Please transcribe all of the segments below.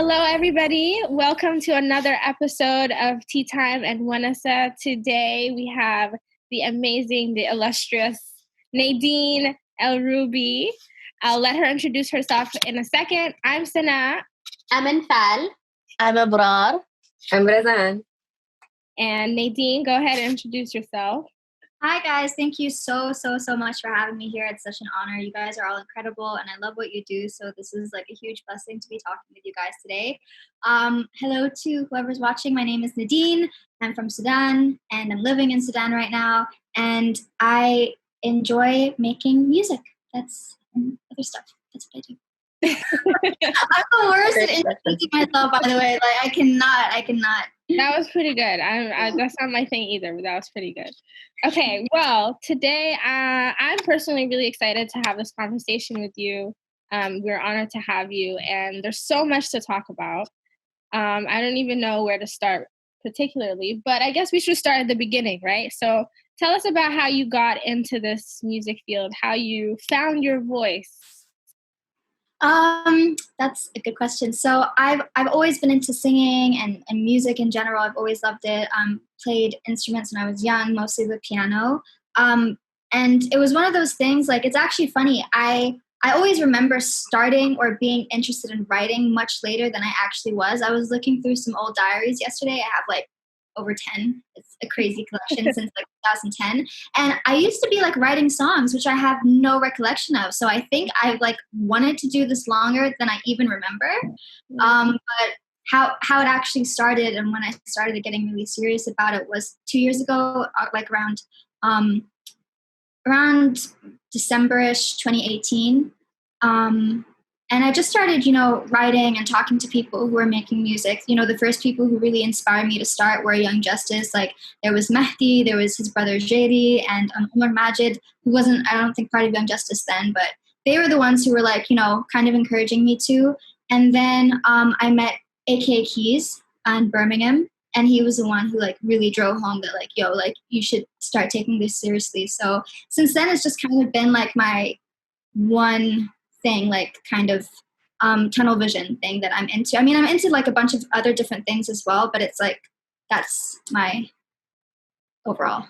Hello, everybody. Welcome to another episode of Teatime and Wanasa. Today we have the amazing, the illustrious Nadine Elroubi. I'll let her introduce herself in a second. I'm Sana. I'm Anfal. I'm Abrar. I'm Razan. And Nadine, go ahead and introduce yourself. Hi, guys. Thank you so much for having me here. It's such an honor. You guys are all incredible, and I love what you do. So this is like a huge blessing to be talking with you guys today. Hello to whoever's watching. My name is Nadine. I'm from Sudan, and I'm living in Sudan right now. And I enjoy making music. That's and other stuff. That's what I do. I'm the worst at introducing myself, by the way. Like I cannot. That was pretty good. That's not my thing either, but that was pretty good. Okay, well, today I'm personally really excited to have this conversation with you. We're honored to have you, and there's so much to talk about. I don't even know where to start particularly, but I guess we should start at the beginning, right? So tell us about how you got into this music field, how you found your voice. That's a good question. So I've always been into singing and music in general. I've always loved it. Played instruments when I was young, mostly the piano. And it was one of those things, like, it's actually funny. I always remember starting or being interested in writing much later than I actually was. I was looking through some old diaries yesterday. I have like over 10. It's a crazy collection since like 2010. And I used to be like writing songs, which I have no recollection of. So I think I like wanted to do this longer than I even remember. But how it actually started and when I started getting really serious about it was 2 years ago, like around December-ish 2018. And I just started, writing and talking to people who were making music. The first people who really inspired me to start were Young Justice. Like, there was Mehdi, there was his brother Jady, and Umar Majid, who wasn't, I don't think, part of Young Justice then, but they were the ones who were, like, kind of encouraging me to. And then I met A.K. Keys in Birmingham, and he was the one who, like, really drove home that, like, yo, like, you should start taking this seriously. So since then, it's just kind of been, like, my one thing, like kind of tunnel vision thing that I'm into. I mean, I'm into like a bunch of other different things as well, but it's like, that's my overall.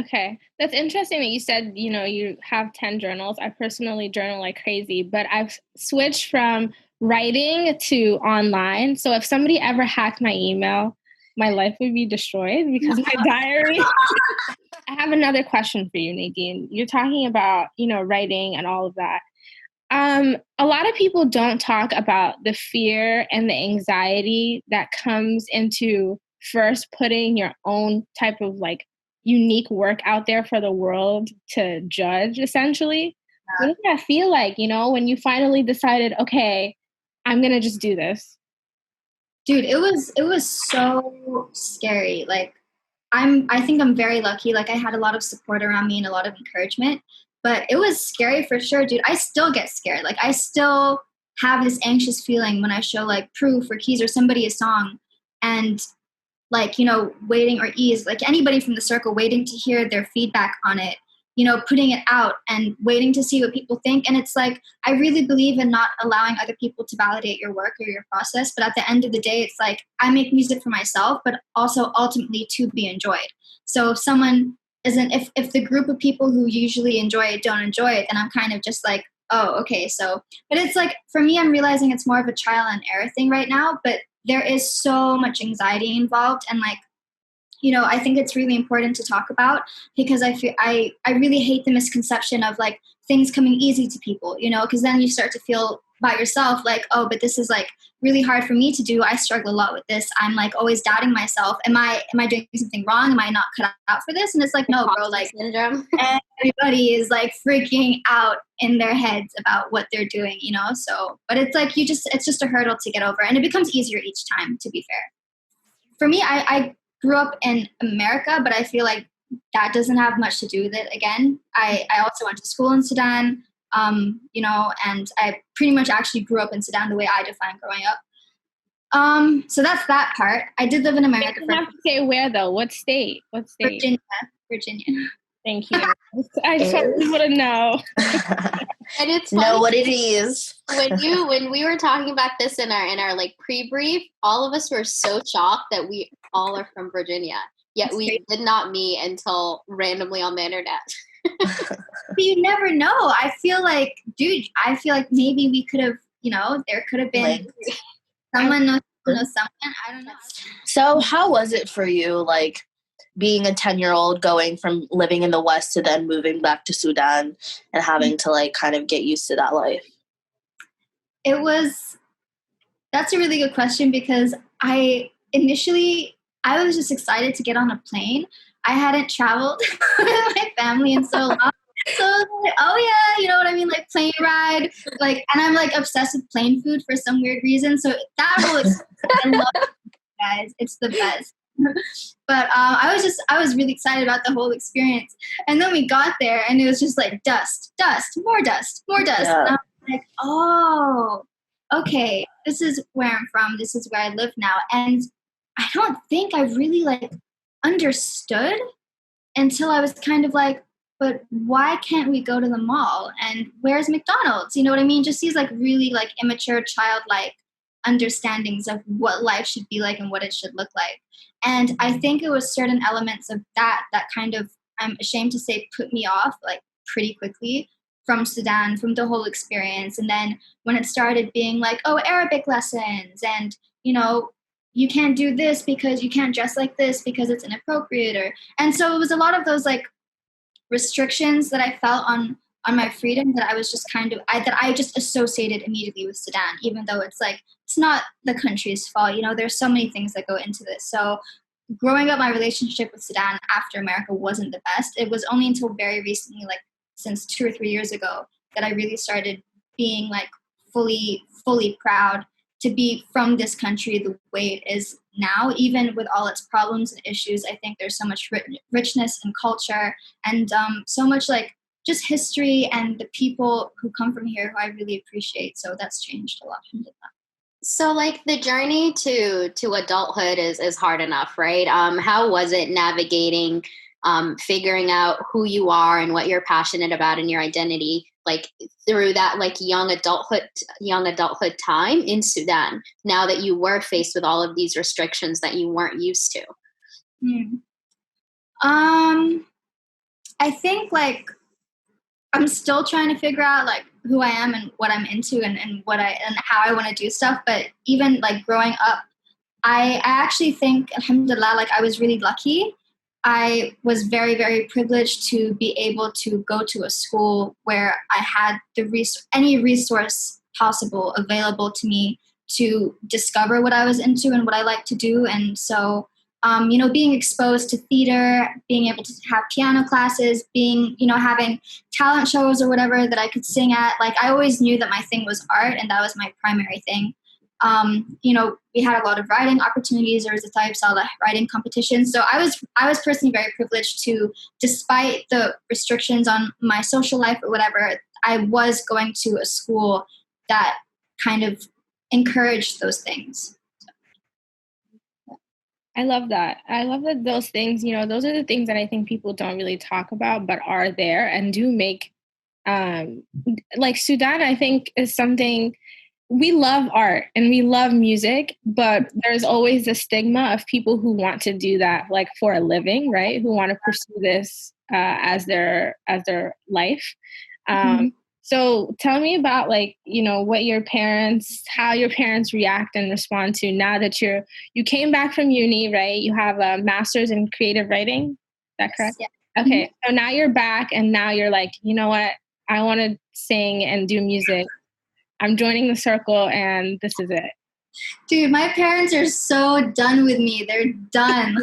Okay. That's interesting that you said, you have 10 journals. I personally journal like crazy, but I've switched from writing to online. So if somebody ever hacked my email, my life would be destroyed because my diary. I have another question for you, Nadine. You're talking about, writing and all of that. A lot of people don't talk about the fear and the anxiety that comes into first putting your own type of like unique work out there for the world to judge, essentially. What does that feel like, when you finally decided, okay, I'm going to just do this? Dude, it was so scary. Like, I think I'm very lucky. Like, I had a lot of support around me and a lot of encouragement. But it was scary for sure, dude. I still get scared. Like, I still have this anxious feeling when I show, like, Proof or Keys or somebody a song. And, like, waiting, or Ease, like, anybody from the circle, waiting to hear their feedback on it, putting it out and waiting to see what people think. And it's like, I really believe in not allowing other people to validate your work or your process. But at the end of the day, it's like, I make music for myself, but also ultimately to be enjoyed. So if someone isn't, if the group of people who usually enjoy it don't enjoy it, then I'm kind of just like, oh, okay. So, but it's like, for me, I'm realizing it's more of a trial and error thing right now, but there is so much anxiety involved. And like, I think it's really important to talk about, because I feel, I really hate the misconception of like things coming easy to people, because then you start to feel by yourself like, oh, but this is like really hard for me to do. I struggle a lot with this. I'm like always doubting myself. Am I doing something wrong? Am I not cut out for this? And it's like, no, bro, like everybody is like freaking out in their heads about what they're doing, So, but it's like, it's just a hurdle to get over, and it becomes easier each time, to be fair. For me, I grew up in America, but I feel like that doesn't have much to do with it. Again, I also went to school in Sudan, and I pretty much actually grew up in Sudan the way I define growing up. So that's that part. I did live in America. You have to say where, though. What state? Virginia. Thank you. I just want people to know. And it's know what it is. when we were talking about this in our like pre-brief, all of us were so shocked that we all are from Virginia. Yet we did not meet until randomly on the internet. But you never know. I feel like maybe we could have, there could have been someone knows someone. I don't know. So how was it for you, like, being a 10-year-old going from living in the West to then moving back to Sudan and having to, like, kind of get used to that life? That's a really good question, because I was just excited to get on a plane. I hadn't traveled with my family in so long. So I was like, oh yeah, you know what I mean? Like plane ride, like, and I'm like obsessed with plane food for some weird reason. So that whole experience, I love it, guys. It's the best. But I was really excited about the whole experience. And then we got there and it was just like dust, more dust. Yeah. And I was like, oh, okay, this is where I'm from. This is where I live now. And I don't think I really like understood until I was kind of like, but why can't we go to the mall? And where's McDonald's? You know what I mean? Just these like really like immature, childlike understandings of what life should be like and what it should look like. And I think it was certain elements of that kind of, I'm ashamed to say, put me off like pretty quickly from Sudan, from the whole experience. And then when it started being like, oh, Arabic lessons, and, you can't do this because you can't dress like this because it's inappropriate. And so it was a lot of those like restrictions that I felt on my freedom that I was just that I just associated immediately with Sudan, even though it's like, it's not the country's fault. There's so many things that go into this. So growing up, my relationship with Sudan after America wasn't the best. It was only until very recently, like since 2 or 3 years ago, that I really started being like fully proud to be from this country the way it is now, even with all its problems and issues. I think there's so much richness and culture and so much like just history and the people who come from here who I really appreciate. So that's changed a lot. So like the journey to adulthood is hard enough, right? How was it navigating, figuring out who you are and what you're passionate about in your identity, like through that like young adulthood time in Sudan, now that you were faced with all of these restrictions that you weren't used to? I think like I'm still trying to figure out like who I am and what I'm into and how I want to do stuff. But even like growing up, I actually think, alhamdulillah, like I was really lucky. I was very, very privileged to be able to go to a school where I had any resource possible available to me to discover what I was into and what I like to do. And so, being exposed to theater, being able to have piano classes, having talent shows or whatever that I could sing at, like I always knew that my thing was art and that was my primary thing. We had a lot of writing opportunities. There was a type of writing competition. So I was personally very privileged to, despite the restrictions on my social life or whatever, I was going to a school that kind of encouraged those things. I love that. I love that those things, those are the things that I think people don't really talk about, but are there and do make, like Sudan, I think is something. We love art and we love music, but there's always the stigma of people who want to do that like for a living, right? Who want to pursue this as their life. So tell me about like, how your parents react and respond to now that you came back from uni, right? You have a master's in creative writing. Is that correct? Yeah. Okay. So now you're back and now you're like, you know what? I want to sing and do music. I'm joining the circle and this is it. Dude, my parents are so done with me. They're done.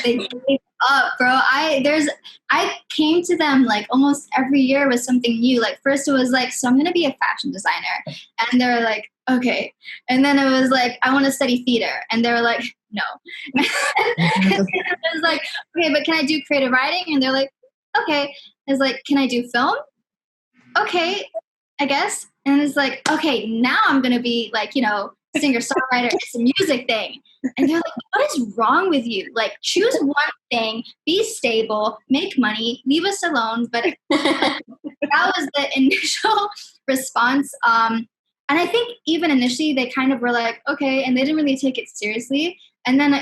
They gave up, bro. I came to them like almost every year with something new. Like first it was like, so I'm gonna be a fashion designer. And they were like, okay. And then it was like, I want to study theater. And they were like, no. And it was like, okay, but can I do creative writing? And they're like, okay. It's like, can I do film? Okay, I guess. And it's like, okay, now I'm going to be like, singer-songwriter. It's a music thing. And they're like, what is wrong with you? Like, choose one thing, be stable, make money, leave us alone. But that was the initial response. And I think even initially they kind of were like, okay, and they didn't really take it seriously. And then,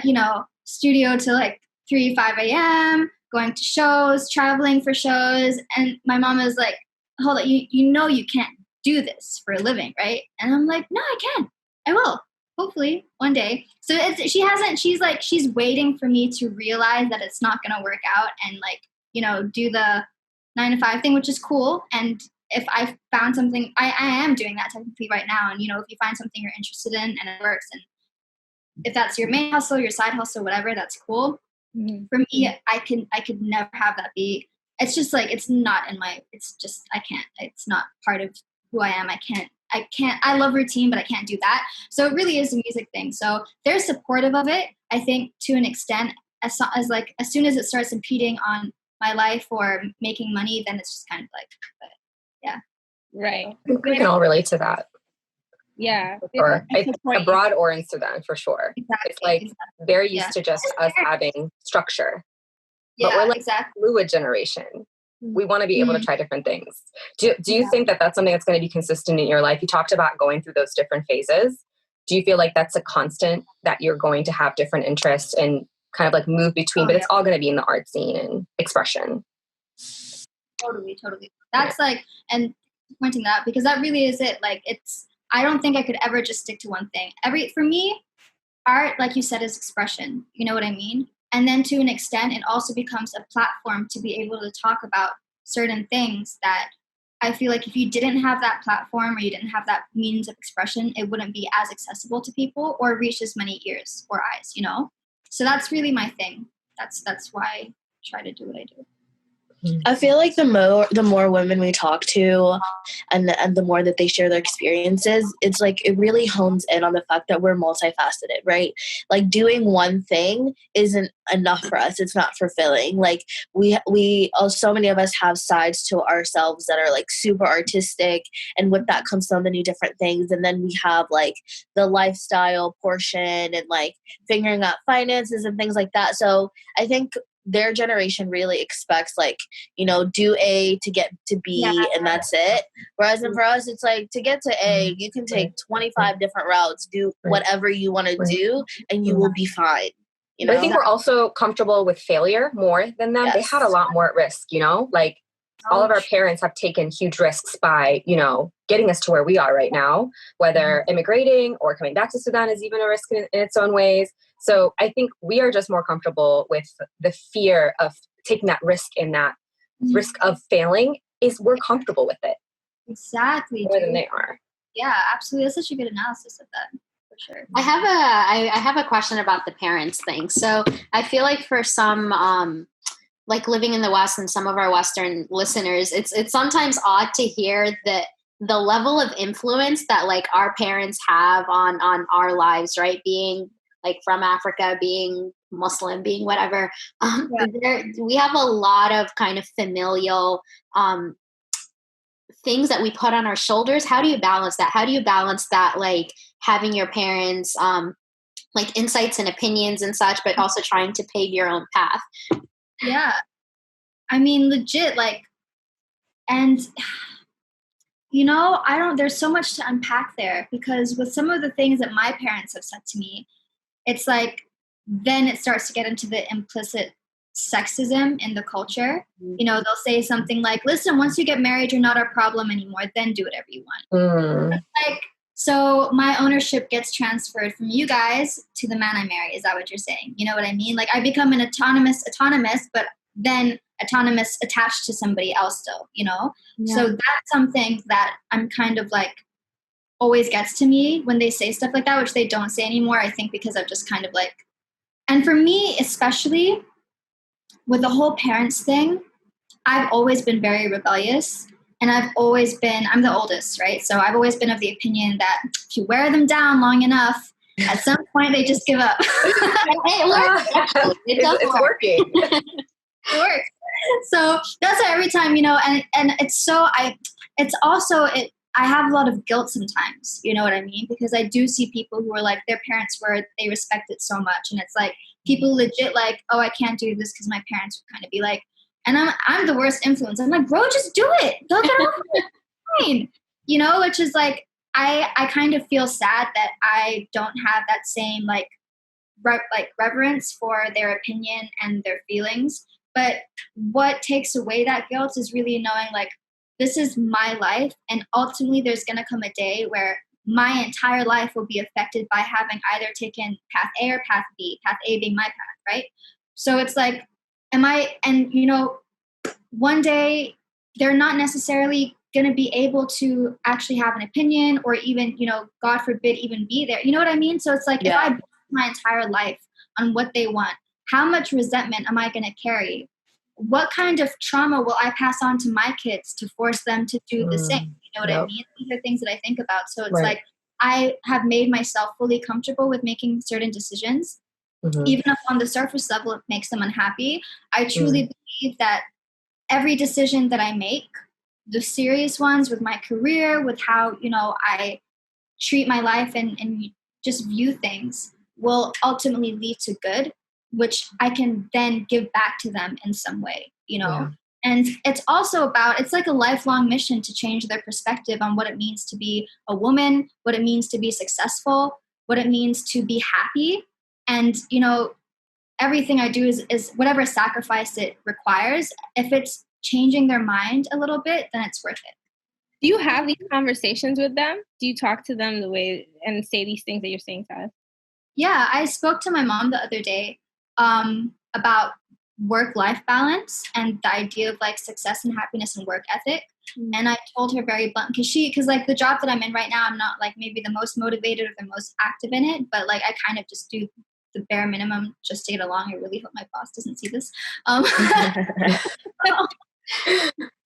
studio till like 3, 5 a.m., going to shows, traveling for shows. And my mom was like, hold on, you can't do this for a living, right? And I'm like, no, I can. I will. Hopefully one day. So she's waiting for me to realize that it's not going to work out and do the 9 to 5 thing, which is cool. And if I found something, I am doing that technically right now. And, if you find something you're interested in and it works, and if that's your main hustle, your side hustle, whatever, that's cool. Mm-hmm. For me, I could never have that be. It's just it's not in my, it's just, I can't, it's not part of who I am. I love routine, but I can't do that. So it really is a music thing. So they're supportive of it, I think, to an extent, as soon as it starts impeding on my life or making money, then it's just kind of but yeah. Right. We can all relate to that. Yeah. Or abroad or in Sudan, for sure. Exactly. It's very used to just us having structure. Yeah, but we're exactly. Fluid generation. We want to be able to try different things. Do you think that that's something that's going to be consistent in your life? You talked about going through those different phases. Do you feel like that's a constant, that you're going to have different interests and kind of move between, but it's all going to be in the art scene and expression? Totally. That's and pointing that out, because that really is it. I don't think I could ever just stick to one thing. For me, art, like you said, is expression. You know what I mean? And then to an extent, it also becomes a platform to be able to talk about certain things that I feel like if you didn't have that platform or you didn't have that means of expression, it wouldn't be as accessible to people or reach as many ears or eyes, So that's really my thing. That's why I try to do what I do. I feel like the more women we talk to and the more that they share their experiences, it's it really hones in on the fact that we're multifaceted, right? Doing one thing isn't enough for us. It's not fulfilling. So many of us have sides to ourselves that are super artistic, and with that comes so many different things. And then we have the lifestyle portion and figuring out finances and things like that. So I think their generation really expects do A to get to B, and that's it. Whereas for us, it's to get to A, you can take 25 different routes, do whatever you want to do, and you will be fine. But I think we're also comfortable with failure more than them. Yes. They had a lot more at risk, all of our parents have taken huge risks by, getting us to where we are right now, whether immigrating or coming back to Sudan is even a risk in its own ways. So I think we are just more comfortable with the fear of taking that risk, and that risk of failing we're comfortable with it. Exactly. More than they are. Yeah, absolutely. That's such a good analysis of that. For sure. I have a question about the parents thing. So I feel like for some, living in the West and some of our Western listeners, it's sometimes odd to hear the level of influence that our parents have on our lives, right? Being from Africa, being Muslim, being whatever. We have a lot of kind of familial things that we put on our shoulders. How do you balance that? How do you balance that, having your parents insights and opinions and such, but also trying to pave your own path? Yeah. I mean, legit, and there's so much to unpack there, because with some of the things that my parents have said to me, it's then it starts to get into the implicit sexism in the culture. They'll say something listen, once you get married, you're not our problem anymore. Then do whatever you want. So my ownership gets transferred from you guys to the man I marry. Is that what you're saying? You know what I mean? I become an autonomous, but then autonomous attached to somebody else still, Yeah. So that's something that I'm kind of always gets to me when they say stuff like that, which they don't say anymore, I think, because I've just kind of and for me, especially with the whole parents thing, I've always been very rebellious, and I'm the oldest, right? So I've always been of the opinion that if you wear them down long enough, at some point they just give up. It works. It's working. It works. So that's why every time, and I have a lot of guilt sometimes, you know what I mean? Because I do see people who are their parents they respect it so much. And it's people legit oh, I can't do this because my parents would kind of be and I'm the worst influence. I'm bro, just do it. Don't get off it. Fine. which is like, I kind of feel sad that I don't have that same like reverence for their opinion and their feelings. But what takes away that guilt is really knowing like, this is my life, and ultimately there's going to come a day where my entire life will be affected by having either taken path A or path B, path A being my path, right? So it's like, one day they're not necessarily going to be able to actually have an opinion or even, God forbid, even be there. You know what I mean? So it's like, if I build my entire life on what they want, how much resentment am I going to carry? What kind of trauma will I pass on to my kids to force them to do the same? You know what I mean? These are things that I think about. So it's like, I have made myself fully comfortable with making certain decisions. Even if on the surface level it makes them unhappy. I truly believe that every decision that I make, the serious ones with my career, with how, I treat my life and just view things, will ultimately lead to good, which I can then give back to them in some way, Yeah. And it's also it's like a lifelong mission to change their perspective on what it means to be a woman, what it means to be successful, what it means to be happy. And, everything I do is whatever sacrifice it requires. If it's changing their mind a little bit, then it's worth it. Do you have these conversations with them? Do you talk to them the way and say these things that you're saying to us? Yeah, I spoke to my mom the other day about work-life balance and the idea of like success and happiness and work ethic. And I told her very blunt, because like the job that I'm in right now, I'm not like maybe the most motivated or the most active in it, but like I kind of just do the bare minimum just to get along. I really hope my boss doesn't see this. But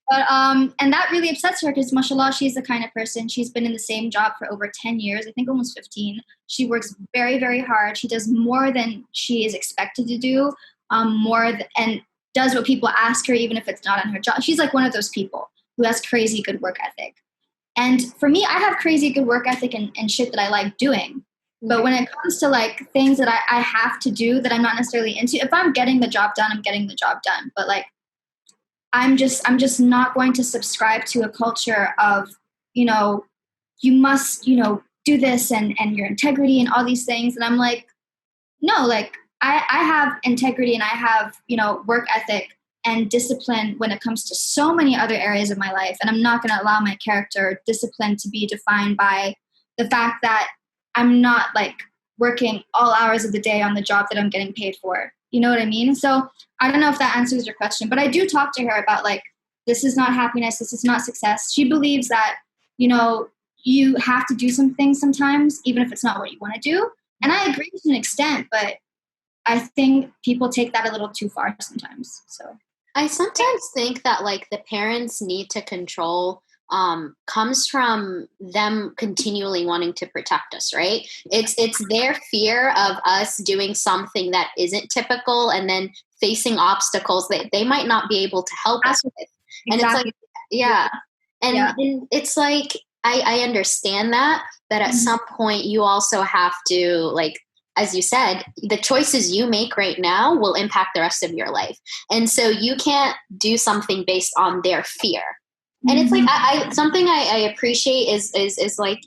and that really upsets her because, mashallah, she's the kind of person, she's been in the same job for over 10 years, I think almost 15. She works very, very hard. She does more than she is expected to do, and does what people ask her, even if it's not on her job. She's like one of those people who has crazy good work ethic. And for me, I have crazy good work ethic and shit that I like doing. But when it comes to like things that I have to do that I'm not necessarily into, if I'm getting the job done, I'm getting the job done. But like, I'm just not going to subscribe to a culture of, you must, do this and your integrity and all these things. And I'm like, no, like I have integrity and I have, work ethic and discipline when it comes to so many other areas of my life. And I'm not going to allow my character discipline to be defined by the fact that I'm not like working all hours of the day on the job that I'm getting paid for. You know what I mean? So I don't know if that answers your question, but I do talk to her about like, this is not happiness. This is not success. She believes that, you have to do some things sometimes, even if it's not what you want to do. And I agree to an extent, but I think people take that a little too far sometimes. So I sometimes think that like the parents' need to control comes from them continually wanting to protect us, right? It's their fear of us doing something that isn't typical and then facing obstacles that they might not be able to help us with. And it's like, yeah. And it's like, I understand that, but at some point you also have to, like, as you said, the choices you make right now will impact the rest of your life. And so you can't do something based on their fear. And it's like, something I appreciate is like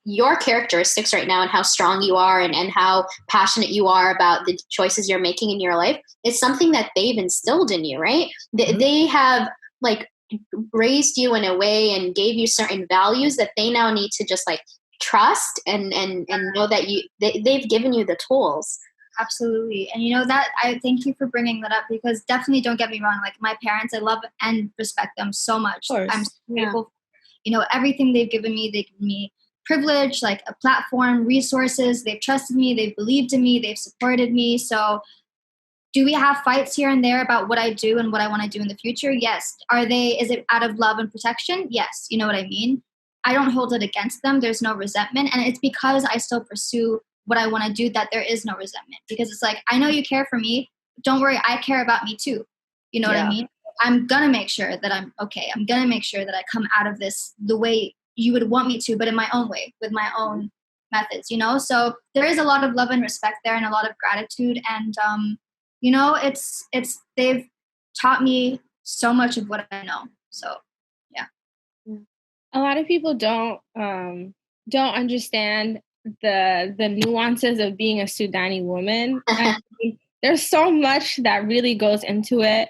your characteristics right now and how strong you are and how passionate you are about the choices you're making in your life. It's something that they've instilled in you, right? They have like raised you in a way and gave you certain values that they now need to just like trust and know that they've given you the tools. Absolutely. And that I thank you for bringing that up, because definitely, don't get me wrong, like my parents, I love and respect them so much. I'm so grateful for, everything they've given me. They've given me privilege, like a platform, resources. They've trusted me. They've believed in me. They've supported me. So do we have fights here and there about what I do and what I want to do in the future? Yes. Is it out of love and protection? Yes. You know what I mean? I don't hold it against them. There's no resentment. And it's because I still pursue what I want to do that there is no resentment, because it's like, I know you care for me. Don't worry. I care about me too. You know what I mean? I'm going to make sure that I'm okay. I'm going to make sure that I come out of this the way you would want me to, but in my own way, with my own methods, So there is a lot of love and respect there and a lot of gratitude. And, they've taught me so much of what I know. So, yeah. A lot of people don't understand the nuances of being a Sudani woman. I mean, there's so much that really goes into it.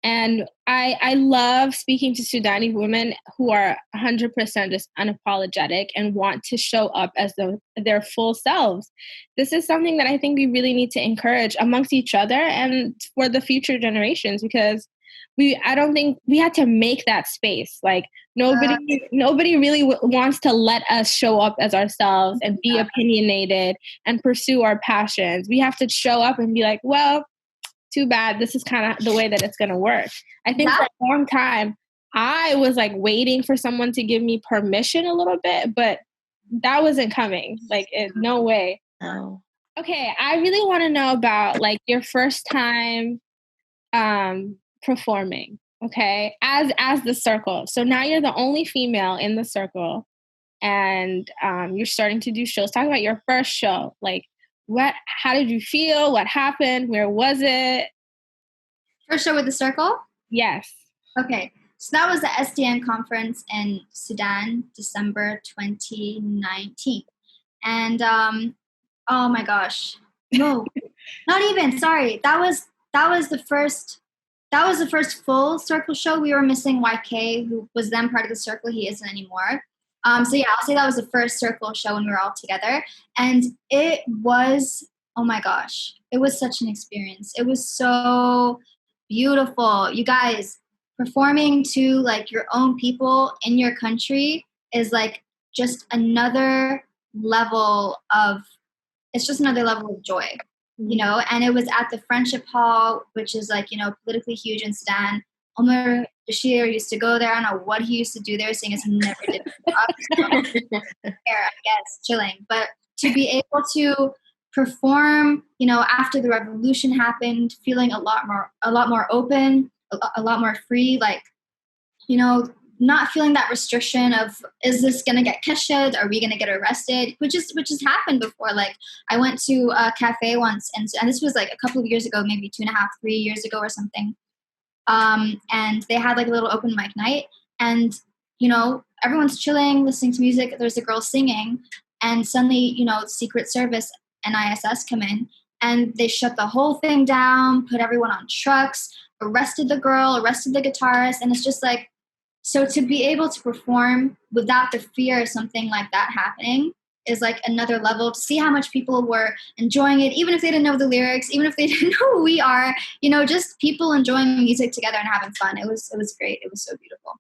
And I love speaking to Sudani women who are 100% just unapologetic and want to show up as their full selves. This is something that I think we really need to encourage amongst each other and for the future generations, because I don't think we had to make that space. Like nobody really wants to let us show up as ourselves and be opinionated and pursue our passions. We have to show up and be like, well, too bad. This is kind of the way that it's going to work. I think for a long time, I was like waiting for someone to give me permission a little bit, but that wasn't coming. Like, no way. No. Okay, I really want to know about like your first time performing. Okay, as the circle. So now you're the only female in the circle, and you're starting to do shows. Talk about your first show. Like, how did you feel? What happened? Where was it? First show with the circle? Yes. Okay. So that was the SDN conference in Sudan, December 2019. And oh my gosh. No. Not even. Sorry. That was the first full circle show. We were missing YK, who was then part of the circle. He isn't anymore. So yeah, I'll say that was the first circle show when we were all together. And it was, oh my gosh, it was such an experience. It was so beautiful. You guys, performing to like your own people in your country is like just another level of, it's just another level of joy, you know? And it was at the Friendship Hall, which is like, you know, politically huge in Sudan. Omar Bashir used to go there. I don't know what he used to do there, seeing as he never did there, I guess, chilling. But to be able to perform, you know, after the revolution happened, feeling a lot more open, a lot more free, like, you know, not feeling that restriction of, is this gonna get keshed? Are we gonna get arrested? Which has happened before. Like, I went to a cafe once, and this was like a couple of years ago, maybe 2.5, 3 years ago or something. And they had like a little open mic night, and you know, everyone's chilling, listening to music. There's a girl singing, and suddenly, you know, Secret Service and ISS come in, and they shut the whole thing down, put everyone on trucks, arrested the girl, arrested the guitarist, and it's just like, so to be able to perform without the fear of something like that happening is like another level. To see how much people were enjoying it, even if they didn't know the lyrics, even if they didn't know who we are, you know, just people enjoying music together and having fun. It was great. It was so beautiful.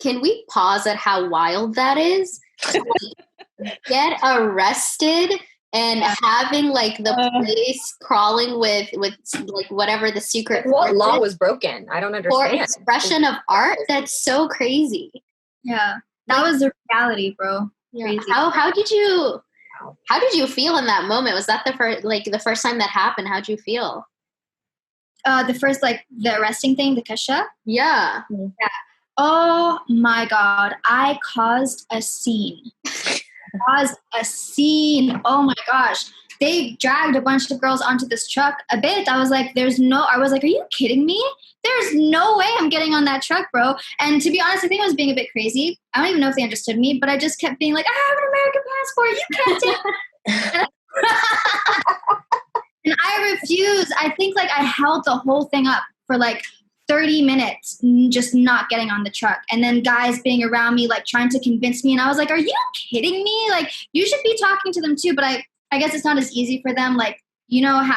Can we pause at how wild that is? Get arrested and having like the place crawling with like whatever the secret what law was broken? I don't understand. For expression of art, that's so crazy. Yeah, that was the reality, bro. Yeah. How did you feel in that moment? Was that the first time that happened? How'd you feel? The first, like, the arresting thing, the kasha? Yeah. Oh my God, I caused a scene. Oh my gosh. They dragged a bunch of girls onto this truck. I was like, are you kidding me? There's no way I'm getting on that truck, bro. And to be honest, I think I was being a bit crazy. I don't even know if they understood me, but I just kept being like, I have an American passport. You can't take And I refused. I think like I held the whole thing up for like 30 minutes, just not getting on the truck. And then guys being around me, like trying to convince me. And I was like, are you kidding me? Like, you should be talking to them too. But I guess it's not as easy for them. Like, you know how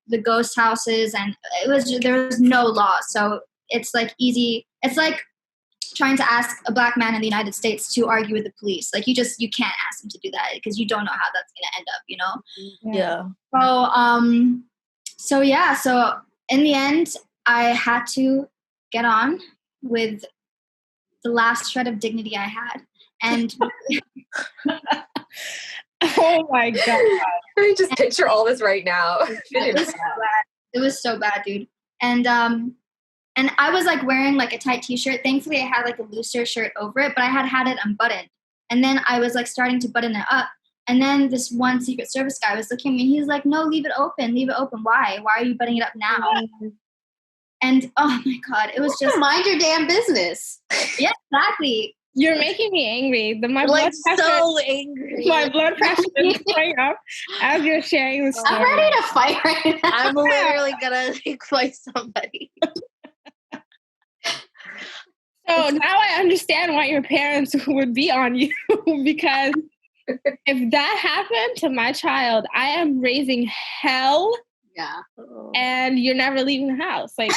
the ghost houses, and there was no law. So it's like easy. It's like trying to ask a black man in the United States to argue with the police. Like, you can't ask him to do that because you don't know how that's going to end up, you know? Yeah. So yeah. So in the end, I had to get on with the last shred of dignity I had. And oh my God. I just picture all this right now. It was so bad, dude. And I was like wearing like a tight t-shirt. Thankfully I had like a looser shirt over it, but I had it unbuttoned. And then I was like starting to button it up. And then this one Secret Service guy was looking at me. He's like, no, leave it open. Why? Why are you buttoning it up now? And oh my God, it was just mind your damn business. Yeah, exactly. You're making me angry. My like blood pressure, so angry. my blood pressure is going up as you're sharing the story. I'm ready to fight right now. I'm literally gonna fight somebody. So now I understand why your parents would be on you, because if that happened to my child, I am raising hell. Yeah. And you're never leaving the house. Like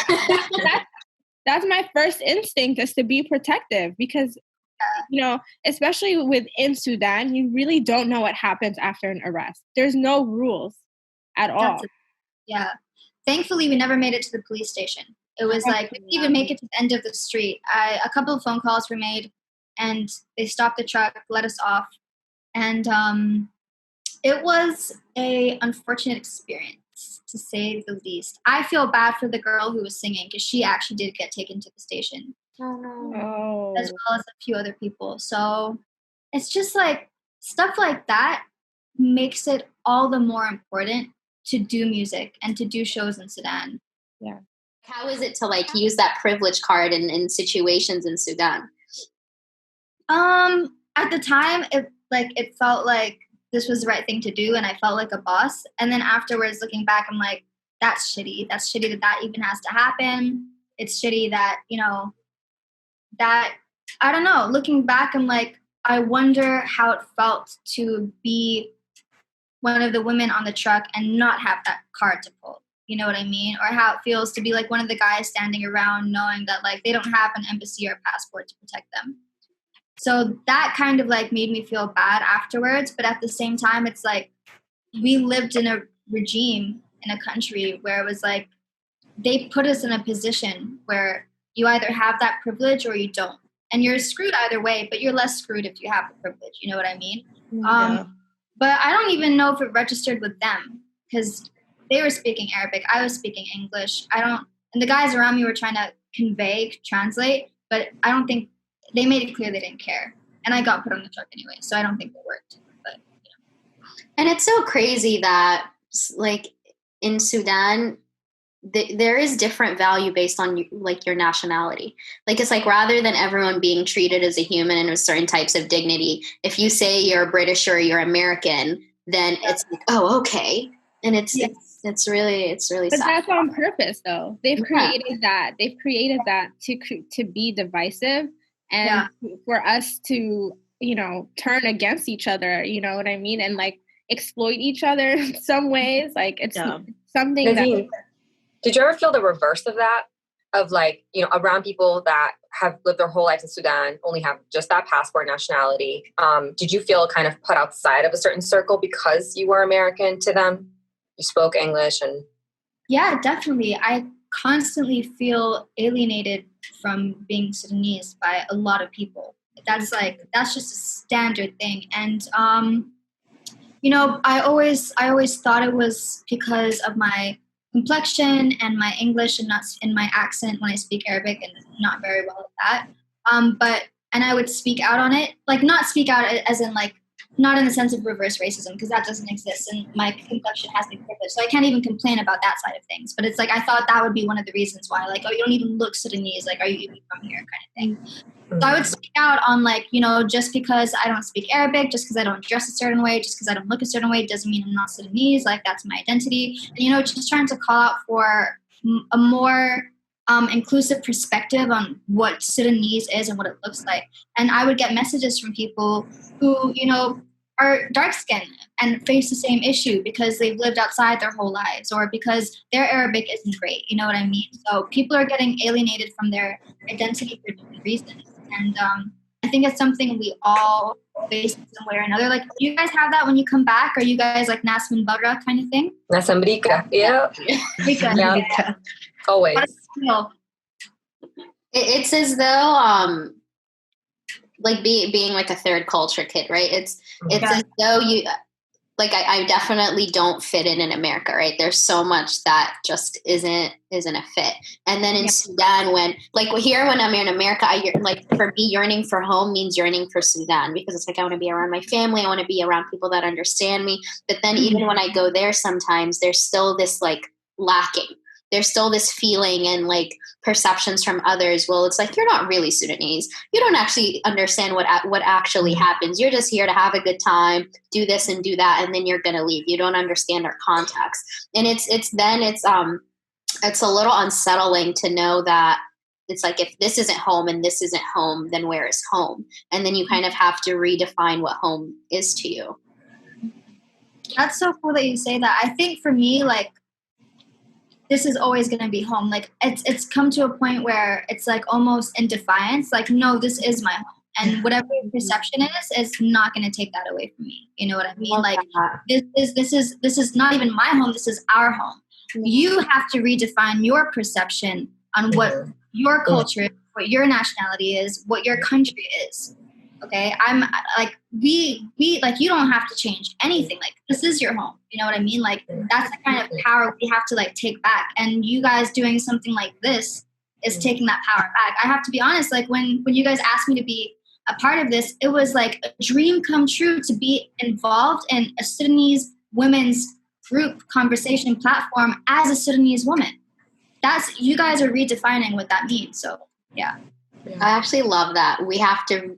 that's my first instinct, is to be protective, because especially within Sudan, you really don't know what happens after an arrest. There's no rules at all. Yeah. Thankfully, we never made it to the police station. It was like, we didn't even make it to the end of the street. A couple of phone calls were made, and they stopped the truck, let us off. And it was a unfortunate experience, to say the least. I feel bad for the girl who was singing, because she actually did get taken to the station. Oh, no. Oh. As well as a few other people. So it's just like, stuff like that makes it all the more important to do music and to do shows in Sudan. Yeah. How is it to like use that privilege card in situations in Sudan? At the time, it felt like this was the right thing to do, and I felt like a boss. And then afterwards, looking back, I'm like, that's shitty. That's shitty that even has to happen. It's shitty that, that, I don't know. Looking back, I'm like, I wonder how it felt to be one of the women on the truck and not have that card to pull. You know what I mean? Or how it feels to be like one of the guys standing around knowing that like they don't have an embassy or passport to protect them. So that kind of like made me feel bad afterwards. But at the same time, it's like we lived in a regime in a country where it was like they put us in a position where you either have that privilege or you don't. And you're screwed either way, but you're less screwed if you have the privilege. You know what I mean? Yeah. But I don't even know if it registered with them, because they were speaking Arabic. I was speaking English. And the guys around me were trying to translate, but I don't think they made it clear they didn't care. And I got put on the truck anyway, so I don't think it worked. But And it's so crazy that like in Sudan, there is different value based on like your nationality. Like it's like rather than everyone being treated as a human and with certain types of dignity, if you say you're British or you're American, then it's like, oh, okay. And it's really But sad. that's on purpose, though. They've created that. They've created that to be divisive and for us to, turn against each other. You know what I mean? And like exploit each other in some ways. Like it's something Nadine, did you ever feel the reverse of that? Of like, around people that have lived their whole lives in Sudan, only have just that passport nationality. Did you feel kind of put outside of a certain circle because you were American to them? You spoke English and... Yeah, definitely. I constantly feel alienated from being Sudanese by a lot of people. That's just a standard thing. And, I always thought it was because of my complexion and my English and not in my accent when I speak Arabic, and not very well at that. And I would speak out on it, like not speak out as in like, not in the sense of reverse racism, because that doesn't exist, and my complexion has been privileged, so I can't even complain about that side of things. But it's like I thought that would be one of the reasons why, like, oh, you don't even look Sudanese, like, are you even from here, kind of thing. So I would speak out on like, just because I don't speak Arabic, just because I don't dress a certain way, just because I don't look a certain way, doesn't mean I'm not Sudanese. Like that's my identity. And, just trying to call out for a more inclusive perspective on what Sudanese is and what it looks like. And I would get messages from people who, are dark skinned and face the same issue because they've lived outside their whole lives, or because their Arabic isn't great. You know what I mean? So people are getting alienated from their identity for different reasons. And I think it's something we all face in some way or another. Like, do you guys have that when you come back? Are you guys like Nas min Barra kind of thing? Nas America, yeah. Yeah. Always. It's as though like being like a third culture kid, right? It's as though you like I definitely don't fit in America, right? There's so much that just isn't a fit. And then in Sudan, when I'm in America, for me, yearning for home means yearning for Sudan, because it's like I want to be around my family, I want to be around people that understand me. But then even when I go there, sometimes there's still this like lacking. there's still this feeling and like perceptions from others. Well, it's like, you're not really Sudanese. You don't actually understand what actually happens. You're just here to have a good time, do this and do that, and then you're going to leave. You don't understand our context. And it's a little unsettling to know that it's like, if this isn't home and this isn't home, then where is home? And then you kind of have to redefine what home is to you. That's so cool that you say that. I think for me, like, this is always going to be home. Like, it's come to a point where it's like almost in defiance. Like, no, this is my home. And whatever your perception is not going to take that away from me. You know what I mean? Like, this is not even my home. This is our home. You have to redefine your perception on what your culture is, what your nationality is, what your country is. Okay, I'm like, we like, you don't have to change anything. Like, this is your home. You know what I mean? Like, that's the kind of power we have to like take back. And you guys doing something like this is taking that power back. I have to be honest. Like, when you guys asked me to be a part of this, it was like a dream come true to be involved in a Sudanese women's group conversation platform as a Sudanese woman. You guys are redefining what that means. So yeah. I actually love that. We have to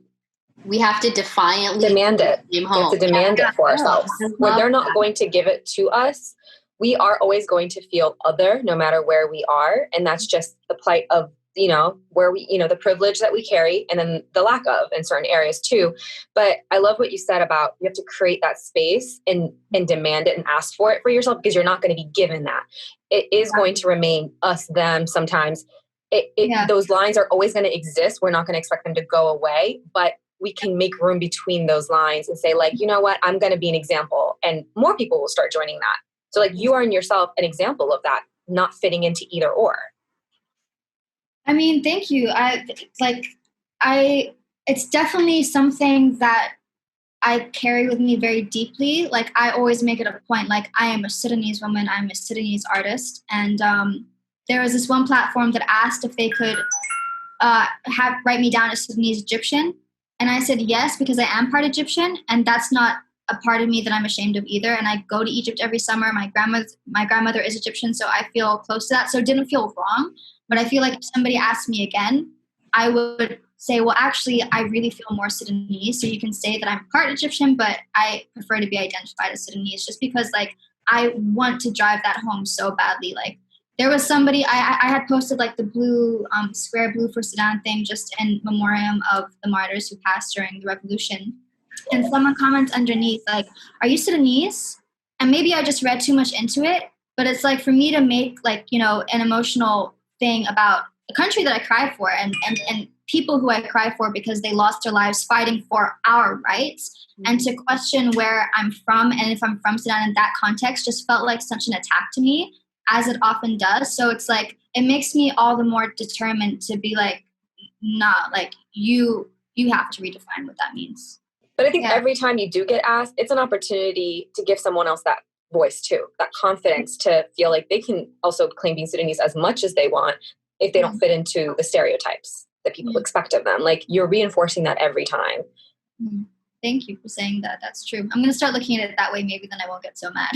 defiantly demand it. We have to demand it for ourselves. When they're not going to give it to us, we are always going to feel other, no matter where we are. And that's just the plight of, where we, the privilege that we carry, and then the lack of in certain areas too. But I love what you said about, you have to create that space and demand it and ask for it for yourself, because you're not going to be given that. It is going to remain us, them sometimes. Those lines are always going to exist. We're not going to expect them to go away, but we can make room between those lines and say, like, you know what, I'm going to be an example, and more people will start joining that. So like, you are in yourself an example of that, not fitting into either or. I mean, thank you. It's definitely something that I carry with me very deeply. Like, I always make it a point, like, I am a Sudanese woman, I'm a Sudanese artist. And there was this one platform that asked if they could write me down as Sudanese Egyptian. And I said yes, because I am part Egyptian, and that's not a part of me that I'm ashamed of either. And I go to Egypt every summer. My grandmother is Egyptian, so I feel close to that. So it didn't feel wrong. But I feel like if somebody asked me again, I would say, well, actually, I really feel more Sudanese. So you can say that I'm part Egyptian, but I prefer to be identified as Sudanese, just because, like, I want to drive that home so badly. Like, there was somebody, I had posted like the blue, square blue for Sudan thing, just in memoriam of the martyrs who passed during the revolution. And someone comments underneath, like, are you Sudanese? And maybe I just read too much into it, but it's like, for me to make, like, an emotional thing about a country that I cry for, and people who I cry for because they lost their lives fighting for our rights, and to question where I'm from and if I'm from Sudan in that context just felt like such an attack to me, as it often does. So it's like, it makes me all the more determined to be like, nah, like, you have to redefine what that means. But I think every time you do get asked, it's an opportunity to give someone else that voice too, that confidence to feel like they can also claim being Sudanese as much as they want if they don't fit into the stereotypes that people expect of them. Like, you're reinforcing that every time. Thank you for saying that. That's true. I'm going to start looking at it that way. Maybe then I won't get so mad.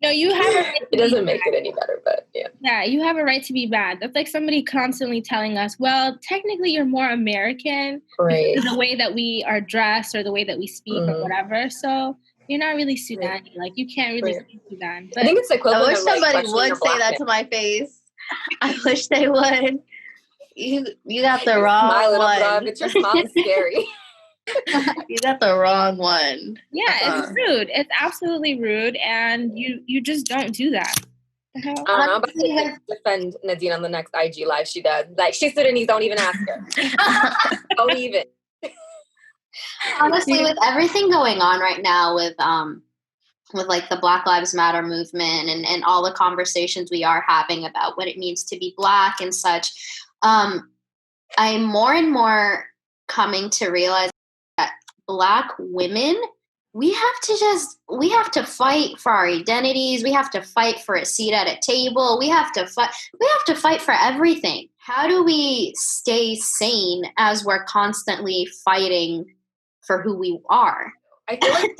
No, you have a right to it doesn't make it any better, but yeah. Yeah, you have a right to be bad. That's like somebody constantly telling us, well, technically you're more American, right, because of the way that we are dressed or the way that we speak or whatever. So you're not really Sudani. Like, you can't really speak Sudan. But I think it's equivalent. I wish of, like, somebody would say that to my face. I wish they would. You got the wrong one. It's your smile is scary. You got the wrong one. Yeah, it's rude. It's absolutely rude, and you just don't do that. I don't know. I'm about to defend Nadine on the next IG live she does. Like, she's Sudanese, don't even ask her. Don't even. Honestly, with everything going on right now with like the Black Lives Matter movement and all the conversations we are having about what it means to be Black and such, I'm more and more coming to realize that Black women, we have to fight for our identities. We have to fight for a seat at a table. We have to fight for everything. How do we stay sane as we're constantly fighting for who we are? I feel like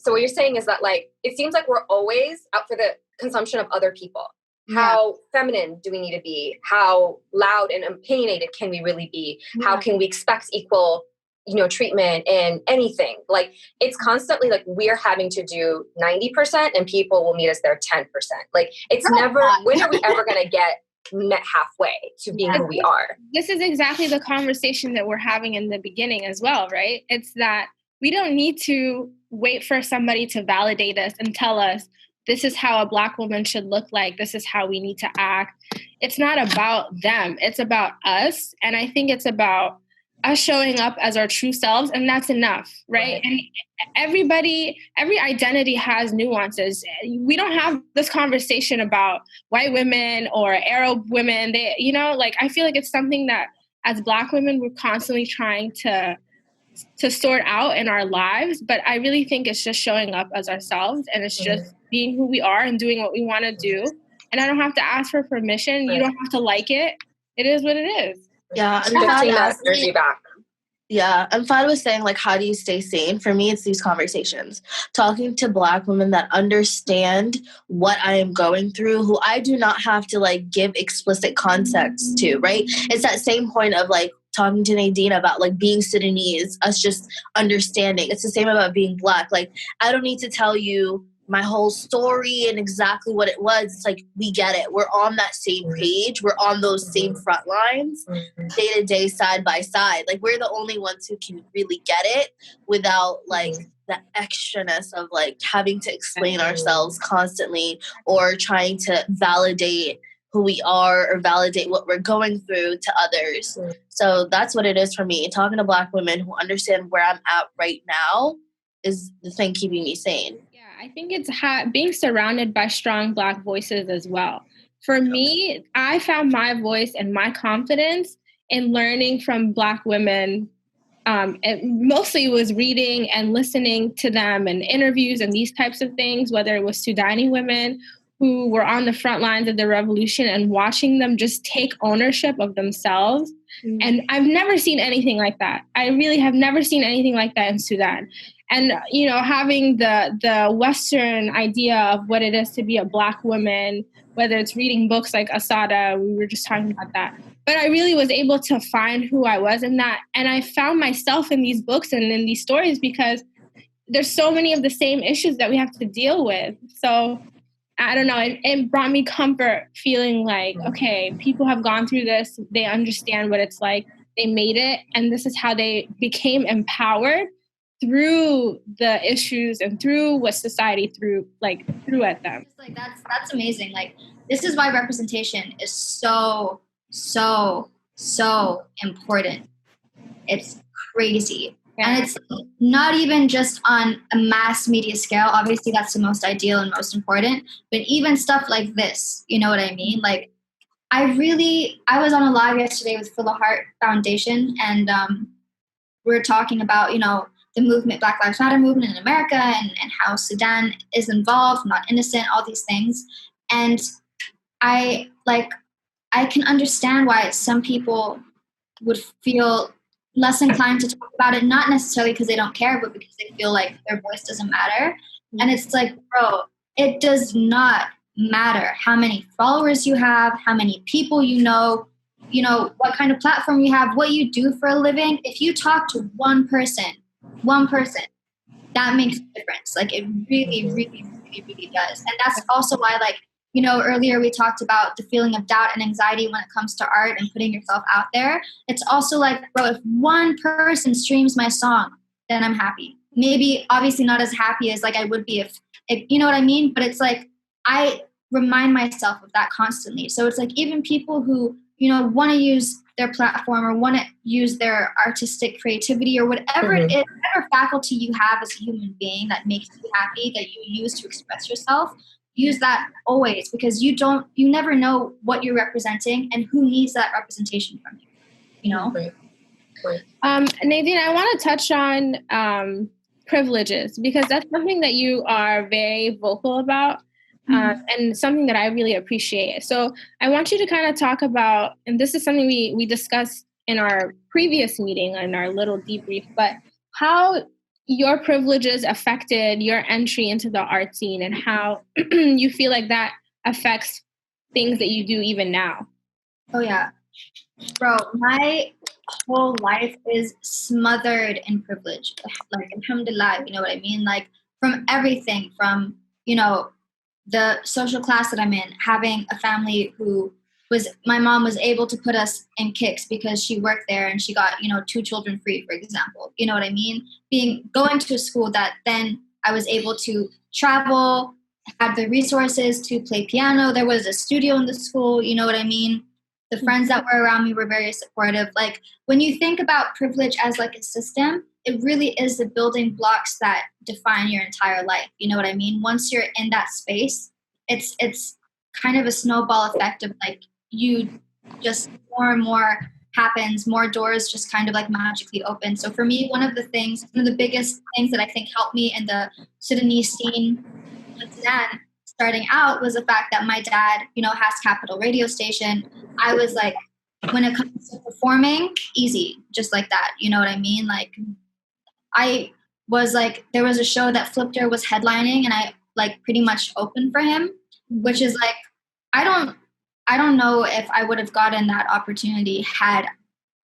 what you're saying is that, like, it seems like we're always out for the consumption of other people. How feminine do we need to be? How loud and opinionated can we really be? How can we expect equal, treatment in anything? Like, it's constantly like we're having to do 90% and people will meet us there 10%. Like, it's never, when are we ever going to get met halfway to being who we are? This is exactly the conversation that we're having in the beginning as well, right? It's that we don't need to wait for somebody to validate us and tell us, this is how a Black woman should look like. This is how we need to act. It's not about them. It's about us. And I think it's about us showing up as our true selves. And that's enough, right? And every identity has nuances. We don't have this conversation about white women or Arab women. I feel like it's something that as Black women, we're constantly trying to sort out in our lives. But I really think it's just showing up as ourselves, and it's just being who we are and doing what we want to do. And I don't have to ask for permission. You don't have to like it. It is what it is. Yeah. Shifting that energy back. Yeah, and Fad was saying, like, how do you stay sane? For me, it's these conversations. Talking to Black women that understand what I am going through, who I do not have to, like, give explicit context to, right? It's that same point of, like, talking to Nadine about, like, being Sudanese, us just understanding. It's the same about being Black. Like, I don't need to tell you my whole story and exactly what it was. It's like, we get it. We're on that same page. We're on those same front lines, day to day, side by side. Like, we're the only ones who can really get it without, like, the extraness of, like, having to explain ourselves constantly or trying to validate who we are or validate what we're going through to others. So that's what it is for me. Talking to Black women who understand where I'm at right now is the thing keeping me sane. Yeah, I think it's being surrounded by strong Black voices as well. For me, I found my voice and my confidence in learning from Black women. It mostly was reading and listening to them and interviews and these types of things, whether it was Sudani women who were on the front lines of the revolution and watching them just take ownership of themselves. And I've never seen anything like that. I really have never seen anything like that in Sudan. And, having the Western idea of what it is to be a Black woman, whether it's reading books like Asada, we were just talking about that. But I really was able to find who I was in that. And I found myself in these books and in these stories because there's so many of the same issues that we have to deal with. So I don't know, it brought me comfort feeling like, okay, people have gone through this. They understand what it's like. They made it. And this is how they became empowered through the issues and through what society threw at them. Like, that's amazing. Like, this is why representation is so, so, so important. It's crazy. Yeah. And it's not even just on a mass media scale. Obviously, that's the most ideal and most important. But even stuff like this, you know what I mean? Like, I was on a live yesterday with Full of Heart Foundation, and we're talking about, the movement, Black Lives Matter movement in America, and how Sudan is involved, not innocent, all these things. And I can understand why some people would feel less inclined to talk about it, not necessarily because they don't care, but because they feel like their voice doesn't matter. And it's like, bro, it does not matter how many followers you have, how many people you know, what kind of platform you have, what you do for a living. If you talk to one person, that makes a difference. Like, it really, really, really, really does. And that's also why, like, earlier we talked about the feeling of doubt and anxiety when it comes to art and putting yourself out there. It's also like, bro, if one person streams my song, then I'm happy. Maybe obviously not as happy as like I would be if you know what I mean? But it's like, I remind myself of that constantly. So it's like, even people who, want to use their platform or want to use their artistic creativity or whatever it is, whatever faculty you have as a human being that makes you happy, that you use to express yourself, use that always, because you never know what you're representing and who needs that representation from you, Right. Nadine, I want to touch on privileges, because that's something that you are very vocal about. And something that I really appreciate. So I want you to kind of talk about, and this is something we discussed in our previous meeting, in our little debrief, but how your privileges affected your entry into the art scene and how you feel like that affects things that you do even now? Oh yeah. Bro, my whole life is smothered in privilege. Like, alhamdulillah, you know what I mean? Like, from everything, from, you know, the social class that I'm in, having a family who my mom was able to put us in Kicks because she worked there and she got, you know, 2 children free, for example. You know what I mean? Going to a school that then I was able to travel, had the resources to play piano. There was a studio in the school, you know what I mean? The friends that were around me were very supportive. Like, when you think about privilege as like a system, it really is the building blocks that define your entire life. You know what I mean? Once you're in that space, it's kind of a snowball effect of like, you just more and more happens, more doors just kind of like magically open. So for me, one of the biggest things that I think helped me in the Sudanese scene in Sudan starting out was the fact that my dad, you know, has Capital radio station. I was like, when it comes to performing, easy, just like that. You know what I mean? Like, I was like, there was a show that Flipter was headlining and I like pretty much opened for him, which is like, I don't know if I would have gotten that opportunity had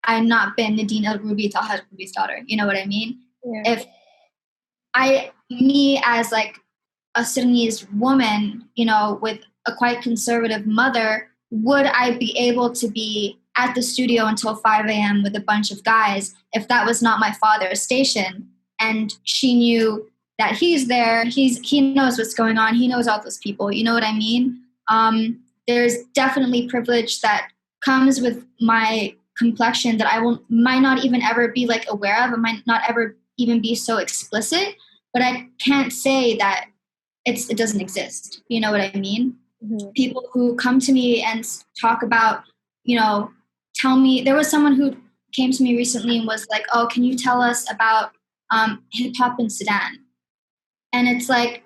I not been Nadine Elroubi, Taha Elroubi's daughter. You know what I mean? Yeah. If me as like a Sudanese woman, you know, with a quite conservative mother, would I be able to be at the studio until 5 a.m. with a bunch of guys if that was not my father's station? And she knew that he's there, he knows what's going on, he knows all those people, you know what I mean? There's definitely privilege that comes with my complexion that might not even ever be like aware of, it might not ever even be so explicit, but I can't say that it doesn't exist. You know what I mean? Mm-hmm. People who come to me and talk about, you know, tell me, there was someone who came to me recently and was like, oh, can you tell us about hip hop in Sudan? And it's like,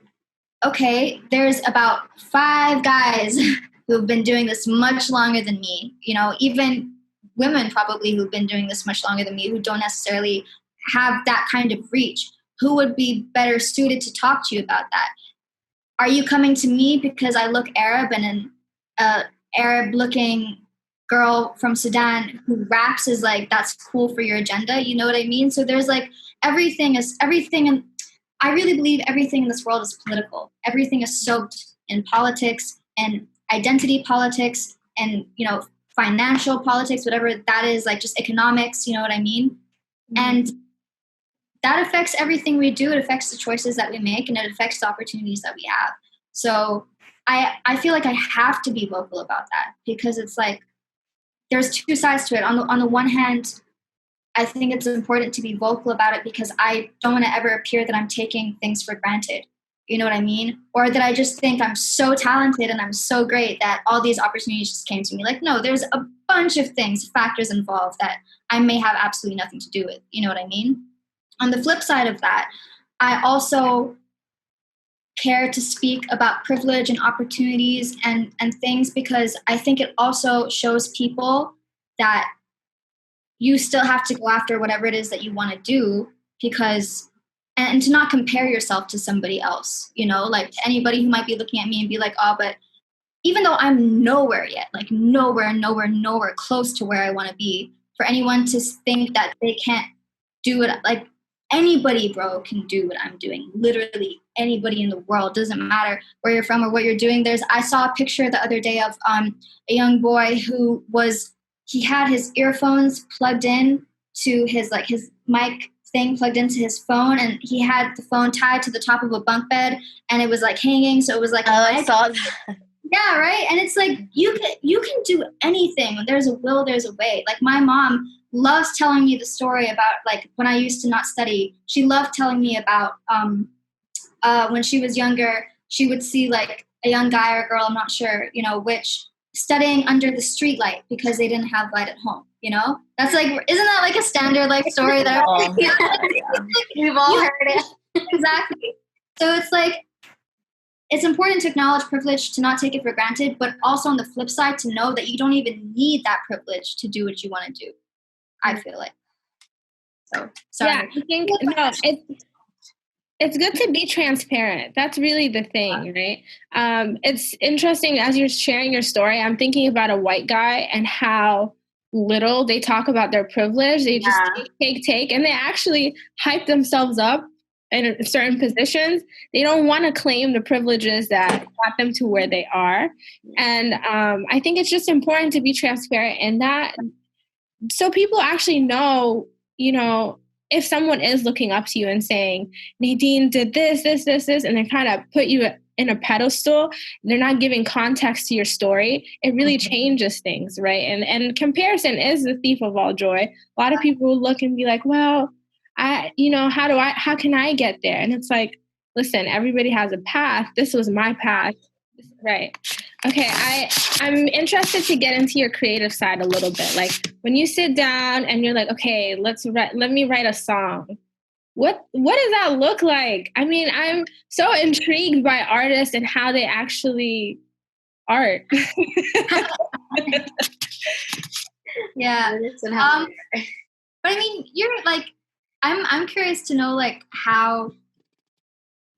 okay, there's about 5 guys who've been doing this much longer than me, you know, even women probably who've been doing this much longer than me, who don't necessarily have that kind of reach. Who would be better suited to talk to you about that? Are you coming to me because I look Arab and an Arab-looking girl from Sudan who raps is like, that's cool for your agenda? You know what I mean? So there's like, everything, and I really believe everything in this world is political. Everything is soaked in politics and identity politics and, you know, financial politics, whatever that is, like just economics, you know what I mean? Mm-hmm. And that affects everything we do. It affects the choices that we make, and it affects the opportunities that we have. So I feel like I have to be vocal about that, because it's like, there's 2 sides to it. On the one hand, I think it's important to be vocal about it because I don't want to ever appear that I'm taking things for granted. You know what I mean? Or that I just think I'm so talented and I'm so great that all these opportunities just came to me. Like, no, there's a bunch of factors involved that I may have absolutely nothing to do with. You know what I mean? On the flip side of that, I also care to speak about privilege and opportunities and things, because I think it also shows people that you still have to go after whatever it is that you want to do, because, and to not compare yourself to somebody else, you know, like anybody who might be looking at me and be like, oh, but even though I'm nowhere yet, like nowhere close to where I want to be, for anyone to think that they can't do it, like, anybody, bro, can do what I'm doing. Literally anybody in the world. Doesn't matter where you're from or what you're doing. I saw a picture the other day of a young boy who he had his earphones plugged in to his mic thing plugged into his phone, and he had the phone tied to the top of a bunk bed, and it was like hanging. So it was like, oh, I saw that. Yeah, right. And it's like, you can do anything. When there's a will, there's a way. Like, my mom loves telling me the story about, like, when I used to not study. She loved telling me about when she was younger, she would see like a young guy or girl, I'm not sure, you know, which, studying under the street light because they didn't have light at home. You know, that's like, isn't that like a standard life story that we've all heard it? Exactly. So it's like, it's important to acknowledge privilege, to not take it for granted, but also on the flip side, to know that you don't even need that privilege to do what you want to do. I feel like. So, sorry. Yeah, I think, no, it's good to be transparent. That's really the thing, right? It's interesting as you're sharing your story. I'm thinking about a white guy and how little they talk about their privilege. They just take, and they actually hype themselves up in certain positions. They don't want to claim the privileges that got them to where they are. And I think it's just important to be transparent in that, so people actually know, if someone is looking up to you and saying, Nadine did this, and they kind of put you in a pedestal, they're not giving context to your story, it really changes things, right? And comparison is the thief of all joy. A lot of people will look and be like, well, how can I get there? And it's like, listen, everybody has a path. This was my path. Right. Okay. I'm interested to get into your creative side a little bit. Like when you sit down and you're like, okay, let me write a song. What does that look like? I mean, I'm so intrigued by artists and how they actually art. Yeah. But I mean, you're like, I'm curious to know like how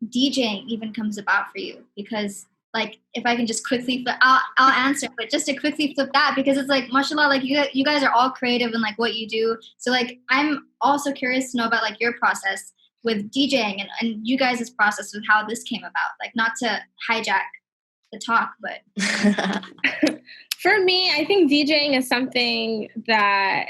DJing even comes about for you, because like if I can just quickly flip, I'll answer, but just to quickly flip that, because it's like, mashallah, like you guys are all creative in like what you do. So like I'm also curious to know about like your process with DJing and you guys' process with how this came about. Like not to hijack the talk, but for me, I think DJing is something that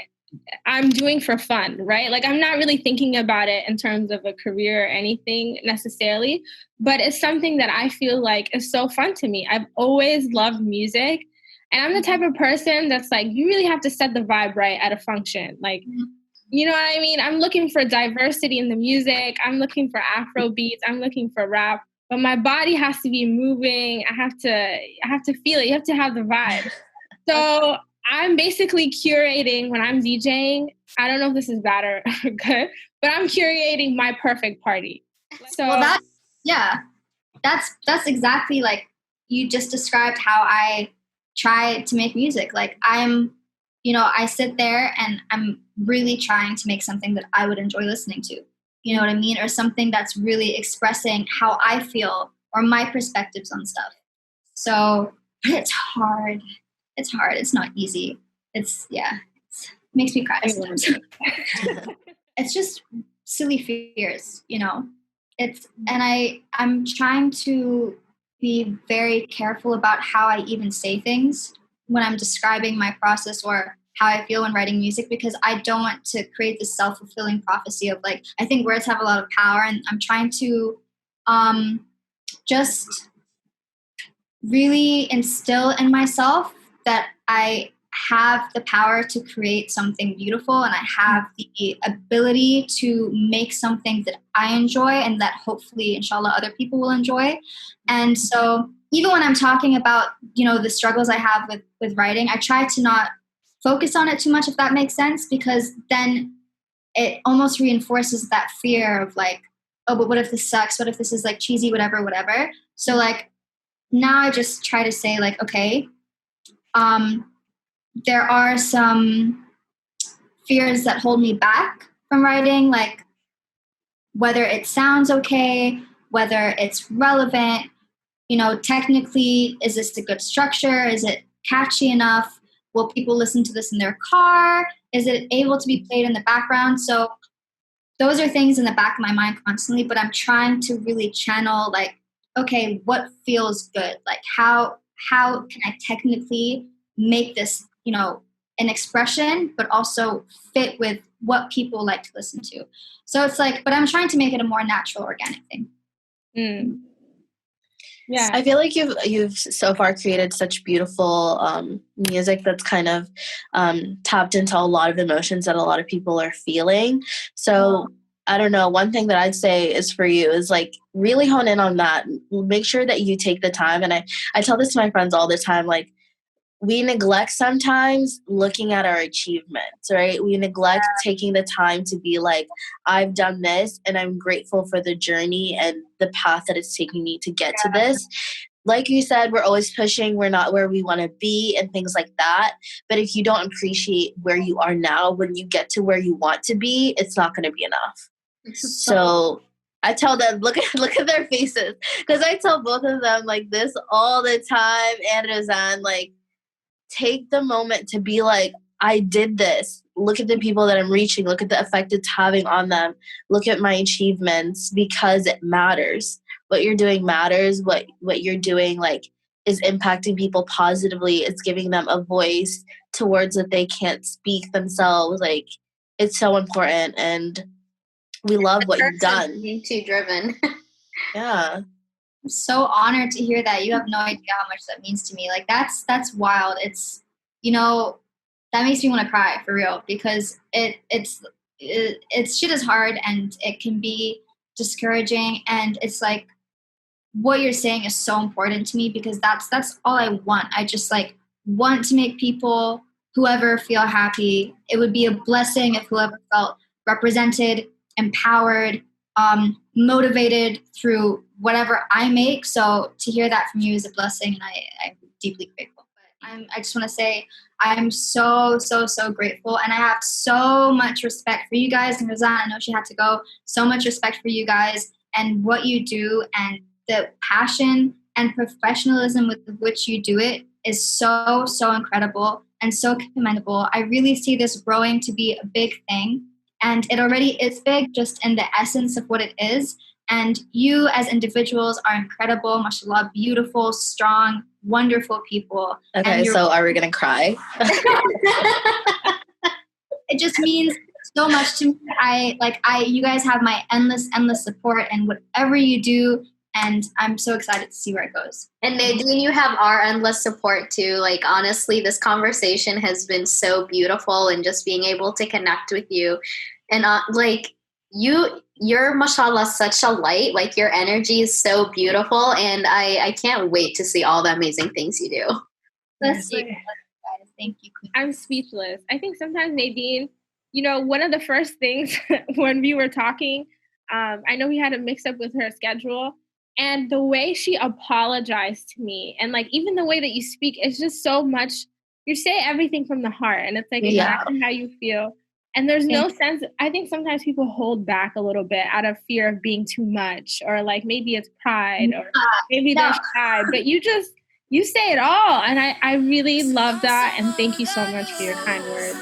I'm doing for fun, right? Like I'm not really thinking about it in terms of a career or anything necessarily, but it's something that I feel like is so fun to me. I've always loved music, and I'm the type of person that's like, you really have to set the vibe right at a function. Like, you know what I mean? I'm looking for diversity in the music. I'm looking for Afro beats. I'm looking for rap, but my body has to be moving. I have to feel it. You have to have the vibe. So I'm basically curating when I'm DJing. I don't know if this is bad or good, but I'm curating my perfect party. So well, that's exactly like you just described how I try to make music. Like I sit there and I'm really trying to make something that I would enjoy listening to. You know what I mean? Or something that's really expressing how I feel or my perspectives on stuff. So it's hard. It's hard. It's not easy. It makes me cry sometimes. It's just silly fears, I'm trying to be very careful about how I even say things when I'm describing my process or how I feel when writing music, because I don't want to create this self-fulfilling prophecy of like, I think words have a lot of power, and I'm trying to just really instill in myself that I have the power to create something beautiful, and I have the ability to make something that I enjoy and that hopefully, inshallah, other people will enjoy. And so even when I'm talking about, the struggles I have with writing, I try to not focus on it too much, if that makes sense, because then it almost reinforces that fear of like, oh, but what if this sucks? What if this is like cheesy, whatever. So like now I just try to say like, okay, there are some fears that hold me back from writing, like whether it sounds okay, whether it's relevant, technically, is this a good structure? Is it catchy enough? Will people listen to this in their car? Is it able to be played in the background? So those are things in the back of my mind constantly, but I'm trying to really channel like, okay, what feels good? Like how can I technically make this, an expression, but also fit with what people like to listen to? So it's like, but I'm trying to make it a more natural, organic thing. Mm. Yeah, I feel like you've so far created such beautiful music that's kind of tapped into a lot of emotions that a lot of people are feeling. So I don't know, one thing that I'd say is for you is like really hone in on that. Make sure that you take the time. And I tell this to my friends all the time, like we neglect sometimes looking at our achievements, right? We neglect taking the time to be like, I've done this and I'm grateful for the journey and the path that it's taking me to get to this. Like you said, we're always pushing, we're not where we want to be and things like that. But if you don't appreciate where you are now, when you get to where you want to be, it's not going to be enough. So I tell them, look at their faces. Because I tell both of them like this all the time. And Razan, like, take the moment to be like, I did this. Look at the people that I'm reaching. Look at the effect it's having on them. Look at my achievements, because it matters. What you're doing matters. What you're doing, like, is impacting people positively. It's giving them a voice to words that they can't speak themselves. Like, it's so important. And we love what you've done. Too driven. Yeah. I'm so honored to hear that. You have no idea how much that means to me. Like, that's wild. It's, that makes me want to cry for real, because it's shit is hard and it can be discouraging, and it's like what you're saying is so important to me, because that's all I want. I just like want to make people, whoever, feel happy. It would be a blessing if whoever felt represented, empowered, motivated through whatever I make. So to hear that from you is a blessing, and I'm deeply grateful. But I just want to say I'm so, so, so grateful, and I have so much respect for you guys. And Razan, I know she had to go. So much respect for you guys and what you do, and the passion and professionalism with which you do it is so, so incredible and so commendable. I really see this growing to be a big thing. And it already is big, just in the essence of what it is. And you as individuals are incredible, mashallah, beautiful, strong, wonderful people. Okay, so are we going to cry? It just means so much to me. You guys have my endless support, and whatever you do, and I'm so excited to see where it goes. And Nadine, you have our endless support too. Like, honestly, this conversation has been so beautiful, and just being able to connect with you. And you're mashallah such a light. Like, your energy is so beautiful, and I can't wait to see all the amazing things you do. Bless you guys. Thank you, Queen. I'm speechless. I think sometimes, Nadine, one of the first things when we were talking, I know we had a mix up with her schedule, and the way she apologized to me, and like even the way that you speak, is just so much. You say everything from the heart, and it's like exactly how you feel. And there's no sense. I think sometimes people hold back a little bit out of fear of being too much, or like maybe it's pride, or maybe they're shy. But you say it all, and I really love that. And thank you so much for your kind words.